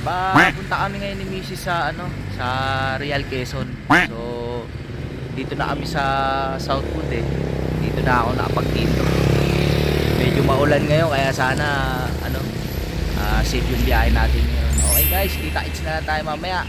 Papunta kami ngayon ni Mrs. sa sa Real Quezon. So dito na kami sa Southwood eh. Dito na ako nakapagtinto. Medyo maulan ngayon kaya sana safe yung biyahe natin ngayon. Okay guys, kita-kits na lang tayo mamaya.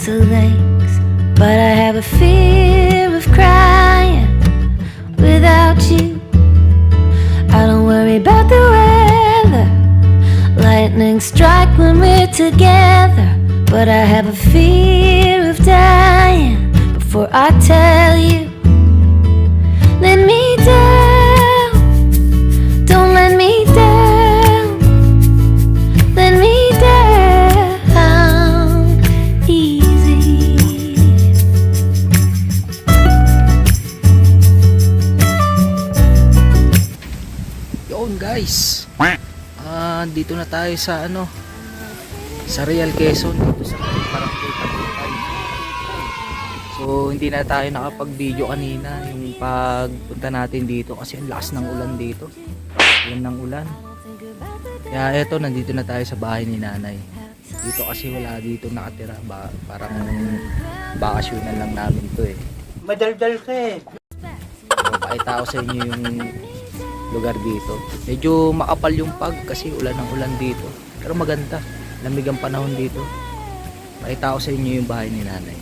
Lakes, but I have a fear of crying without you. I don't worry about the weather, lightning strike when we're together, but I have a fear of dying before I tell you. Let me down, don't let me down, let me down easy. Yun guys, dito na tayo sa sa Real Quezon, dito sa Barangay. So hindi na tayo nakapag-video kanina yung pagpunta natin dito kasi ang lakas ng ulan dito. Ulan ng ulan. Kaya eto, nandito na tayo sa bahay ni nanay. Dito kasi wala dito nakatira, parang bakasyonan lang namin to eh. Madaldal ka eh. So, pakita ko sa inyo yung lugar dito. Medyo makapal yung pag kasi ulan ng ulan dito. Pero maganda, lamig ang panahon dito. Pakita ko sa inyo yung bahay ni nanay.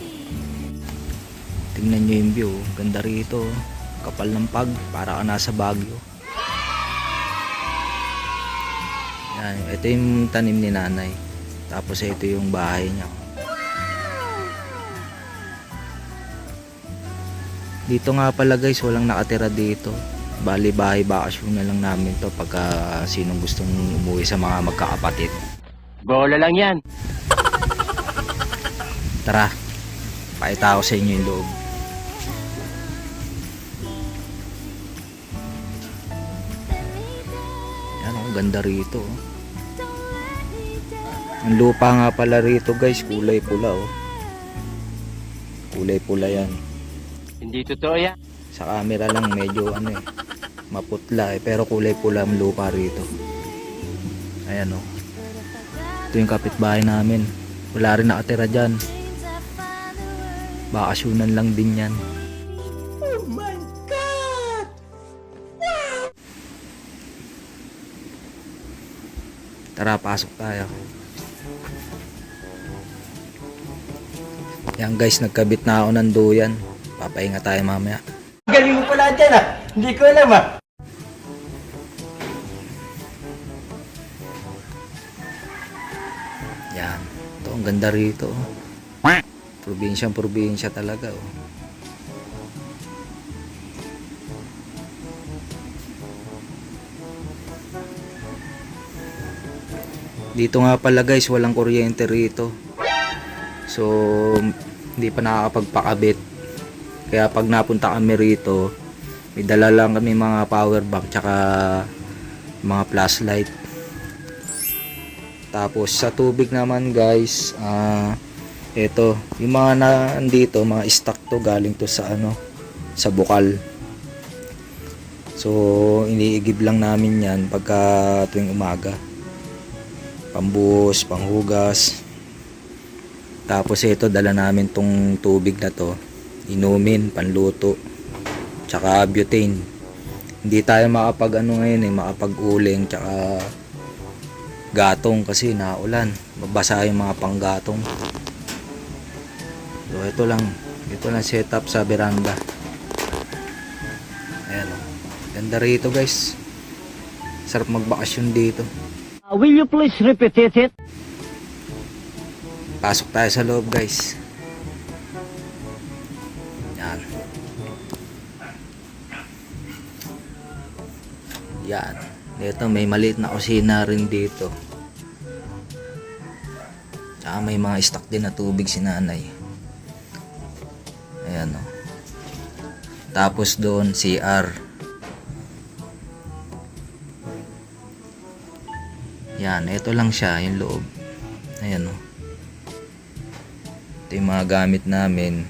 Tingnan nyo yung view, ganda rito. Kapal ng pag, para ka nasa Baguio. Yan, ito yung tanim ni nanay. Tapos ito yung bahay niya. Dito nga pala guys, walang nakatira dito. Bali bahay bakasyon na lang namin to pagka sinong gustong umuwi sa mga magkakapatid. Bola lang yan. Tara, pakita ko sa inyo yung loob. Yan, ang ganda rito. Ang lupa nga pala rito guys, kulay pula oh. Kulay pula yan. Hindi totoo yan. Sa camera lang medyo maputla eh, pero kulay pula ang lupa rito. Ayan oh. Ito yung kapitbahay namin. Wala rin nakatira dyan. Bakasyonan lang din yan. Oh my God! Tara, pasok tayo. Yan guys, nagkabit na ako ng duyan. Papahinga tayo mamaya. Galing mo pala dyan ah. Hindi ko alam ah. Yan. Ito, ang ganda rito. Probinsya talaga oh. Dito nga pala guys, walang kuryente rito. So hindi pa nakakapagpakabit. Kaya pag napunta kami rito, may dala lang kami mga power bank tsaka mga flashlight. Tapos sa tubig naman guys, ito, yung mga nandito, mga stock to, galing to sa sa bukal. So iniigib lang namin yan pagka tuwing umaga. Pambuhos, panghugas. Tapos ito, dala namin tong tubig na to, inumin, panluto, tsaka butane. Hindi tayo makapag ngayon makapag-uling tsaka gatong kasi naulan, mabasa yung mga panggatong. So ito lang setup sa veranda. Ayan oh. Ganda rito guys. Sarap magbakasyon dito. Will you please repeat it? Pasok tayo sa loob guys. Yan. Yan. Dito may maliit na kusina rin dito. Tsaka may mga stock din na tubig si nanay. Ayan o. Tapos doon CR. Yan, ito lang siya, yung loob. Ayan o. Ito yung mga gamit namin.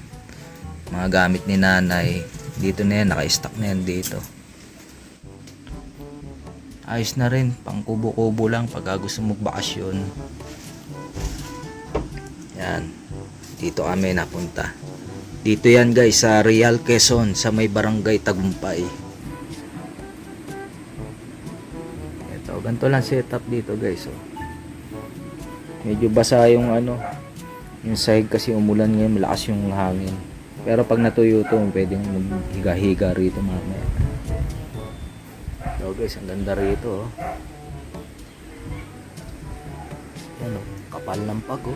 Mga gamit ni nanay. Dito na yan, naka-stock na yan dito. Ayos na rin, pang kubo-kubo lang pag gusto magbakasyon. Yan. Dito kami napunta. Dito yan guys, sa Real Quezon, sa may barangay Tagumpay. Ito, ganito lang setup dito guys. Oh. Medyo basa yung ano, yung side kasi umulan ngayon, malakas yung hangin. Pero pag natuyo to, pwedeng maghiga-higa rito mamaya. So guys, ang ganda rito. Oh. Yan oh, kapal ng pag oh.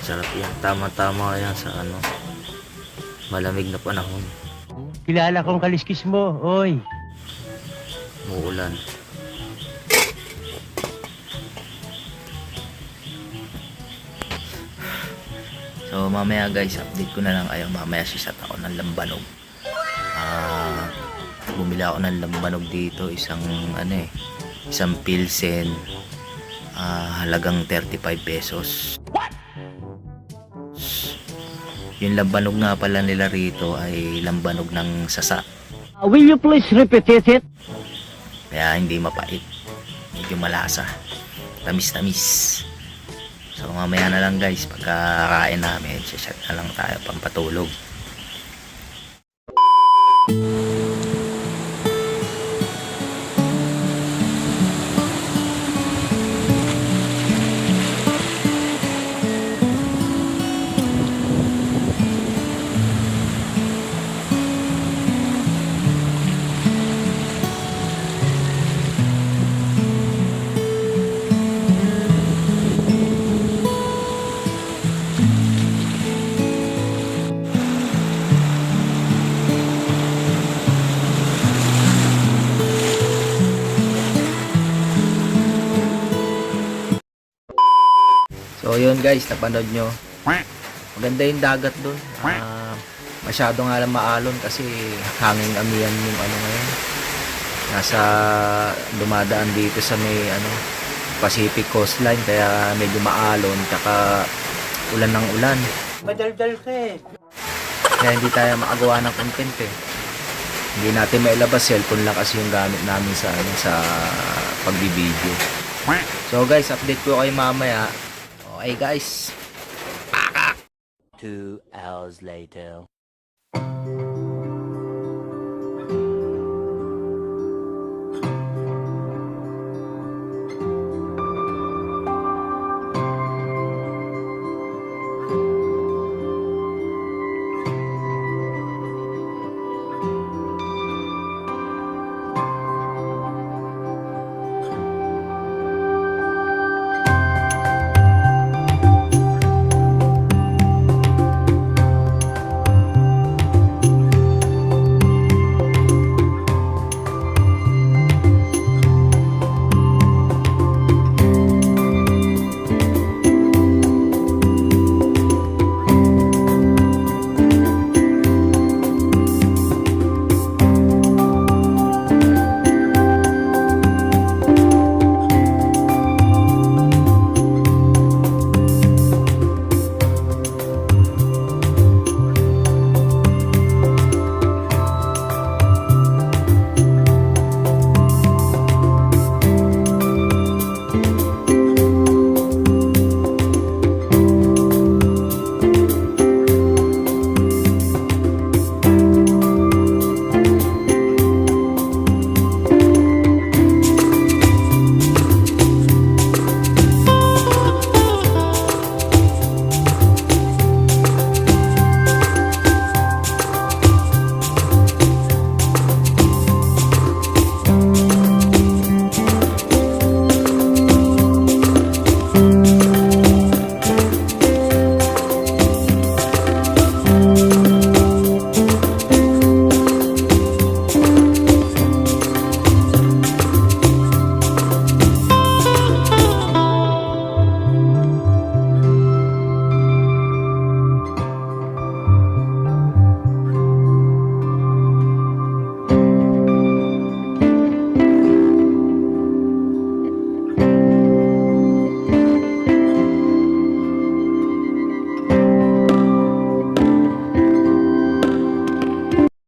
Sarap yan, tama-tama yan sa ano, malamig na panahon. Kilala kong kaliskis mo, oy. Muulan. So mamaya guys, update ko na lang kayo. Mamaya sisat ako ng lambanog. Bumili ako ng lambanog dito, isang pilsen, halagang 35 pesos. Yung lambanog nga pala nila rito ay lambanog ng sasa. Will you please repeat it? Kaya hindi mapait. Medyo malasa. Tamis-tamis. So mamaya na lang guys, pagkakain namin, shot na lang tayo pampatulog. So yun guys, napanood nyo. Maganda yung dagat dun. Masyado nga lang maalon kasi hanging amihan yung ano ngayon. Nasa dumadaan dito sa may Pacific coastline, kaya medyo maalon, tsaka ulan ng ulan. Madaldal ka eh. Kaya hindi tayo makagawa ng content eh. Hindi natin mailabas, cellphone lang kasi yung gamit namin sa pagbibideo. So guys, update ko kayo mamaya. Okay guys. 2 hours later.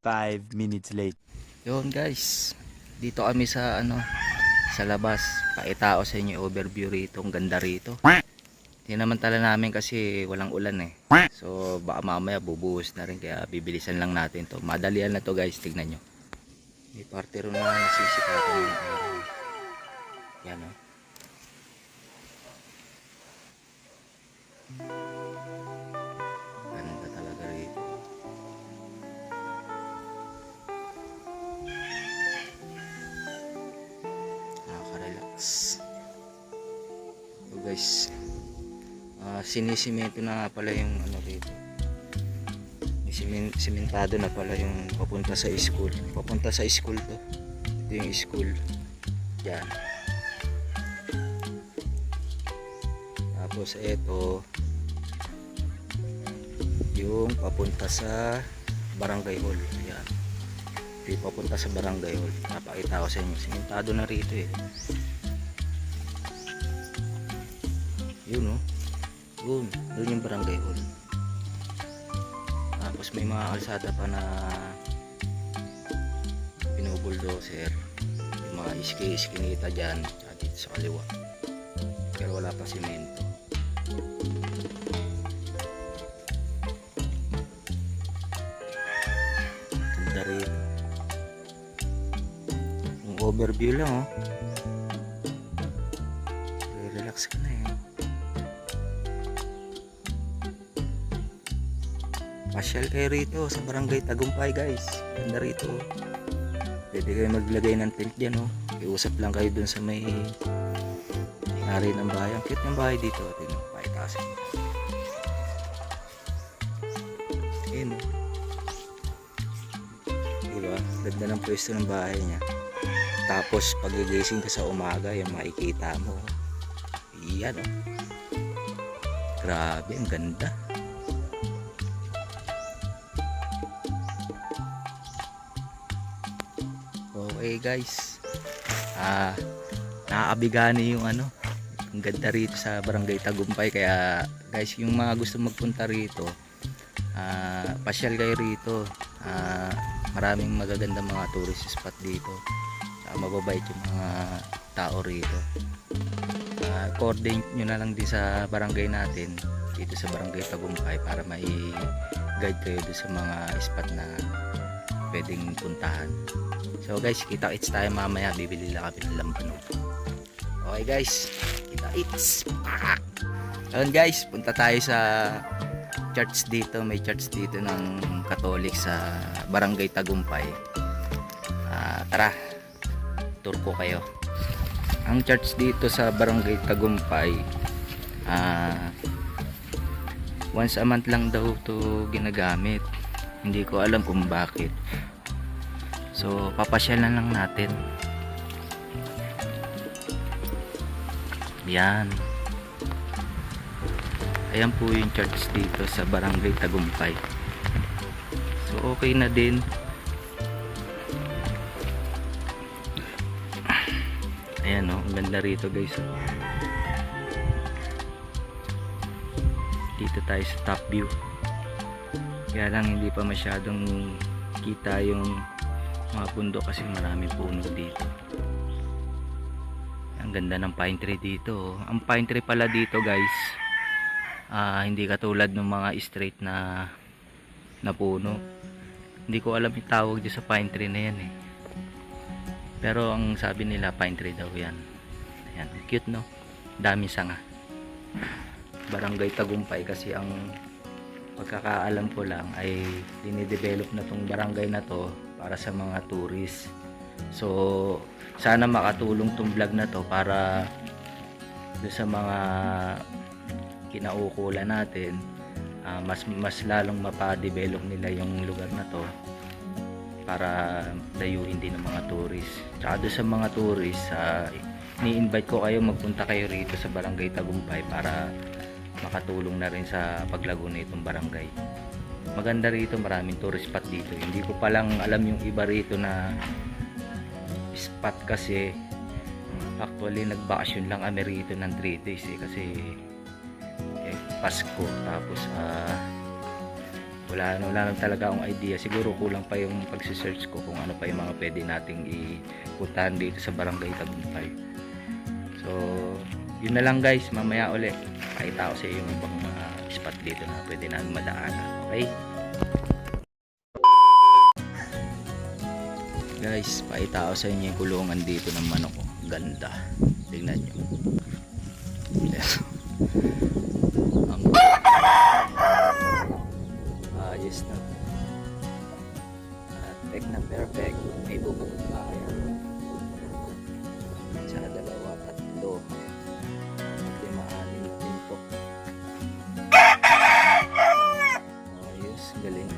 5 minutes later. Yun guys, dito kami sa sa labas. Pakita ko sa inyo yung overview rito, ang ganda rito. Tinamantala namin kasi walang ulan eh. So baka mamaya bubuhos na rin, kaya bibilisan lang natin to. Madalian na to guys, tignan nyo. May parte rin na nasisikatan ng araw. Yan o. Ganda talaga rito. Nakaka-relax. So guys, sinisimento na nga pala yung rito. Simentado na pala yung papunta sa school. Papunta sa school to. Ito yung school. Yan. Tapos ito yung papunta sa barangay hall. Yan. Ito yung papunta sa barangay hall. Napakita ko sa inyo. Simentado na rito eh. Yun oh. Doon yung barangay hall. Tapos may mga kalsada pa na pinubuldoser, yung mga iskinita dyan at dito sa kaliwa, pero wala pa simento. Ganda rito. Yung overview lang oh. Relax ka na eh. Pasyal kayo rito sa barangay Tagumpay guys. Ganda rito. Pwede kayo maglagay ng tent dyan oh. Iusap lang kayo dun sa may hari ng bahay. Ang cute ng bahay dito. Tingnan, pakitasin. Ayun oh. Diba? Ganda ng pwesto ng bahay niya. Tapos pagigising ka sa umaga, yung makikita mo. Iyan oh. Grabe, ang ganda. Okay guys, nakakabigani yung ang ganda rito sa barangay Tagumpay. Kaya guys, yung mga gusto magpunta rito, pasyal kayo rito. Maraming magagandang mga tourist spot dito. Mababait yung mga tao rito. Coordinate nyo na lang din sa barangay natin dito sa barangay Tagumpay para mai-guide kayo doon sa mga spot na pwedeng puntahan. So guys, kita-kits tayo mamaya. Bibili lang kami ng lampanog. Okay guys, kita-kits. Ayun guys, punta tayo sa church dito. May church dito ng Katolik sa barangay Tagumpay. Tara, tour ko kayo. Ang church dito sa barangay Tagumpay, once a month lang daw to ginagamit. Hindi ko alam kung bakit. So papasyalan lang natin. Yan. Ayan po yung church dito sa barangay Tagumpay. So okay na din. Ayan oh, ang ganda rito guys. Dito tayo sa top view. Kaya lang hindi pa masyadong kita yung mga pundo kasi maraming puno dito. Ang ganda ng pine tree dito. Ang pine tree pala dito guys, hindi katulad ng mga straight na puno. Hindi ko alam yung tawag dito sa pine tree na yan eh. Pero ang sabi nila pine tree daw yan. Ayan, cute no? Daming sanga. Barangay Tagumpay kasi ang pagkakaalam ko lang ay dinidevelop na tong barangay na to para sa mga tourist. So sana makatulong tong vlog na to para do sa mga kinaukulan natin, mas lalong mapa-develop nila yung lugar na to para dayuhin din ng mga tourist. Tsaka do sa mga tourist, ni-invite ko kayo magpunta kayo rito sa barangay Tagumpay para makatulong na rin sa paglago na itong barangay. Maganda rito, maraming tourist spot dito. Hindi ko palang alam yung iba rito na spot kasi actually nagbakasyon lang kami rito ng 3 days eh, kasi Pasko tapos wala lang talaga akong idea. Siguro kulang pa yung pagsisearch ko kung ano pa yung mga pwede nating ipuntahan dito sa Barangay Tagumpay. So, yun na lang guys, mamaya uli pakita ko sa iyo yung ibang mga spot dito na pwede namin madaanan. Okay? Guys, pakita ko sa inyo yung kulungan dito ng manok ko. Ganda. Tingnan nyo. Ayos na. Perfect na perfect. May bubog pa kaya. Sa dalawa, tatlo. 5, 6 na pinto. Ayos, galing.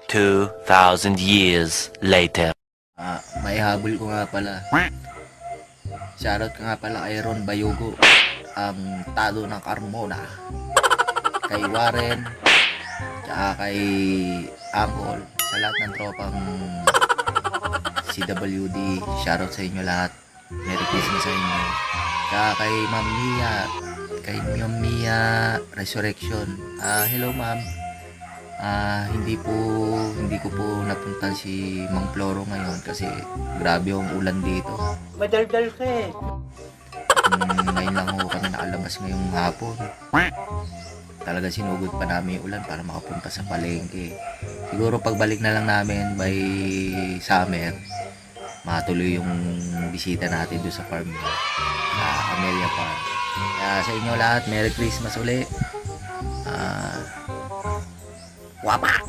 2,000 years later. May habol ko nga pala. Shoutout ka nga pala kay Ron Bayugo, ang talo ng Carmona. Kay Warren, tsaka kay Angkol, sa lahat ng tropang CWD. Shoutout sa inyo lahat. Merry Christmas sa inyo. Tsaka kay Ma'am Mia, kay Ma'am Mia Resurrection. Hello ma'am. Hindi ko po napuntan si Mang Floro ngayon kasi grabe yung ulan dito. Madaldal ka eh. Ngayon lang ho kami nakalabas ngayong hapon. Talaga sinugod pa namin yung ulan para makapunta sa palengke. Siguro pagbalik na lang namin by summer, matuloy yung bisita natin doon sa farm sa Amelia Farm. Kaya sa inyo lahat, Merry Christmas uli. Wapak!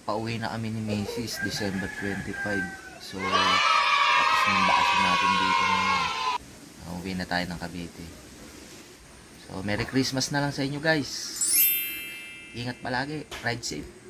pauwi na kami ni Macy's December 25. So, tapos ng bakasyon natin dito ngayon. Uwi na tayo ng Cavite. So, Merry Christmas na lang sa inyo guys. Ingat palagi. Ride safe.